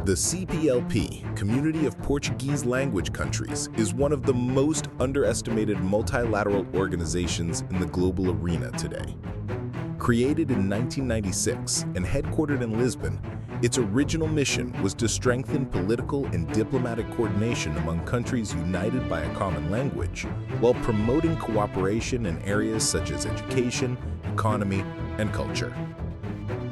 The CPLP, Community of Portuguese Language Countries, is one of the most underestimated multilateral organizations in the global arena today. Created in 1996 and headquartered in Lisbon, its original mission was to strengthen political and diplomatic coordination among countries united by a common language, while promoting cooperation in areas such as education, economy, and culture.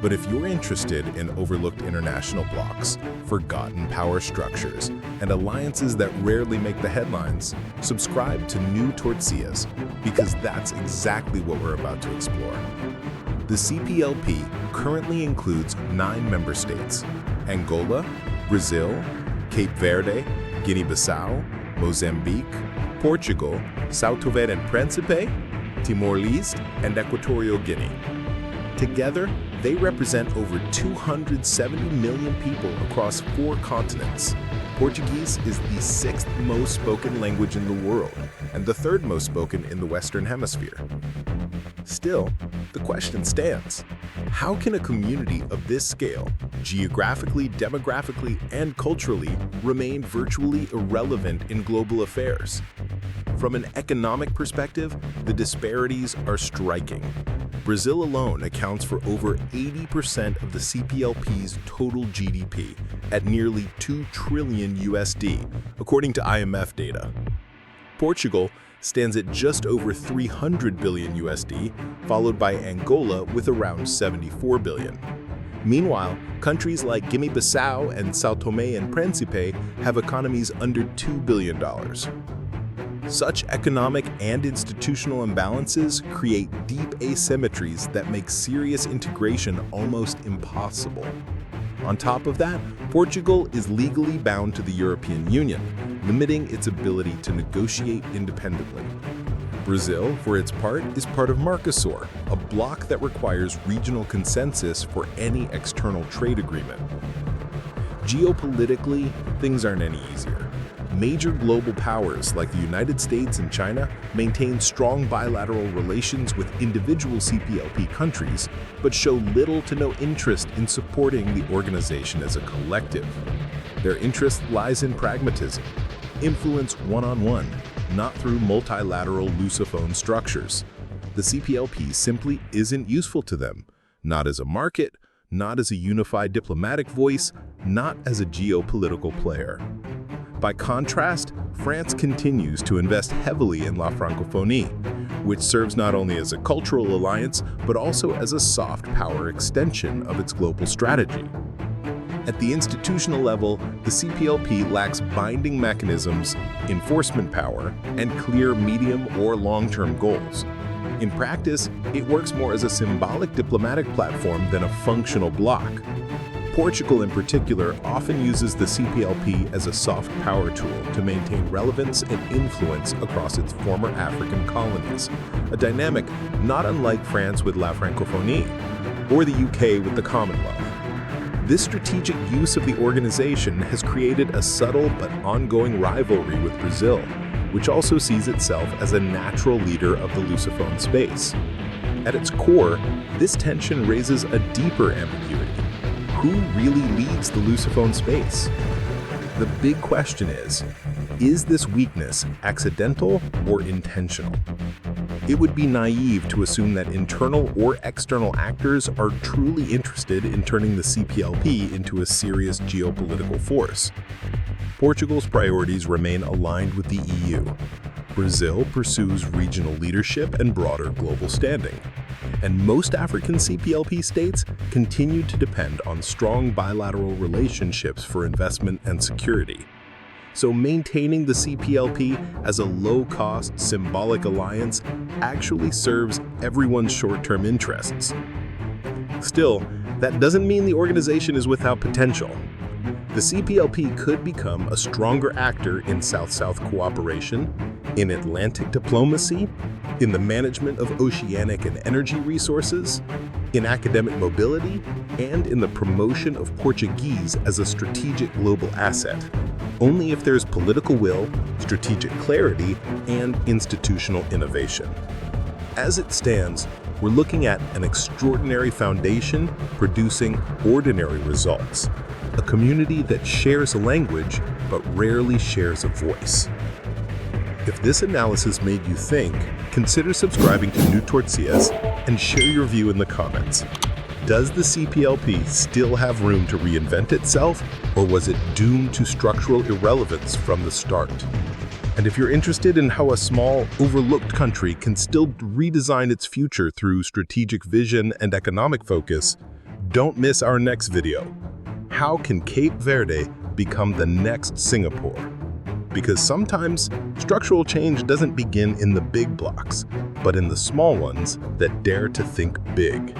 But if you're interested in overlooked international blocs, forgotten power structures, and alliances that rarely make the headlines, subscribe to New Tortillas, because that's exactly what we're about to explore. The CPLP currently includes 9 member states: Angola, Brazil, Cape Verde, Guinea-Bissau, Mozambique, Portugal, São Tomé and Príncipe, Timor-Leste, and Equatorial Guinea. Together, they represent over 270 million people across 4 continents. Portuguese is the 6th most spoken language in the world and the 3rd most spoken in the Western Hemisphere. Still, the question stands: how can a community of this scale, geographically, demographically, and culturally, remain virtually irrelevant in global affairs? From an economic perspective, the disparities are striking. Brazil alone accounts for over 80% of the CPLP's total GDP, at nearly $2 trillion USD, according to IMF data. Portugal stands at just over 300 billion USD, followed by Angola with around 74 billion. Meanwhile, countries like Guinea-Bissau and São Tomé and Príncipe have economies under $2 billion. Such economic and institutional imbalances create deep asymmetries that make serious integration almost impossible. On top of that, Portugal is legally bound to the European Union, limiting its ability to negotiate independently. Brazil, for its part, is part of Mercosur, a bloc that requires regional consensus for any external trade agreement. Geopolitically, things aren't any easier. Major global powers like the United States and China maintain strong bilateral relations with individual CPLP countries, but show little to no interest in supporting the organization as a collective. Their interest lies in pragmatism, influence one-on-one, not through multilateral Lusophone structures. The CPLP simply isn't useful to them, not as a market, not as a unified diplomatic voice, not as a geopolitical player. By contrast, France continues to invest heavily in La Francophonie, which serves not only as a cultural alliance, but also as a soft power extension of its global strategy. At the institutional level, the CPLP lacks binding mechanisms, enforcement power, and clear medium or long-term goals. In practice, it works more as a symbolic diplomatic platform than a functional bloc. Portugal, in particular, often uses the CPLP as a soft power tool to maintain relevance and influence across its former African colonies, a dynamic not unlike France with La Francophonie or the UK with the Commonwealth. This strategic use of the organization has created a subtle but ongoing rivalry with Brazil, which also sees itself as a natural leader of the Lusophone space. At its core, this tension raises a deeper ambiguity. Who really leads the Lusophone space? The big question is this weakness accidental or intentional? It would be naive to assume that internal or external actors are truly interested in turning the CPLP into a serious geopolitical force. Portugal's priorities remain aligned with the EU. Brazil pursues regional leadership and broader global standing. And most African CPLP states continue to depend on strong bilateral relationships for investment and security. So maintaining the CPLP as a low-cost, symbolic alliance actually serves everyone's short-term interests. Still, that doesn't mean the organization is without potential. The CPLP could become a stronger actor in South-South cooperation, in Atlantic diplomacy, in the management of oceanic and energy resources, in academic mobility, and in the promotion of Portuguese as a strategic global asset, only if there's political will, strategic clarity, and institutional innovation. As it stands, we're looking at an extraordinary foundation producing ordinary results. a community that shares a language but rarely shares a voice. If this analysis made you think, consider subscribing to New Tortillas and share your view in the comments. Does the CPLP still have room to reinvent itself, or was it doomed to structural irrelevance from the start? And if you're interested in how a small, overlooked country can still redesign its future through strategic vision and economic focus, don't miss our next video. How can Cape Verde become the next Singapore? Because sometimes structural change doesn't begin in the big blocks, but in the small ones that dare to think big.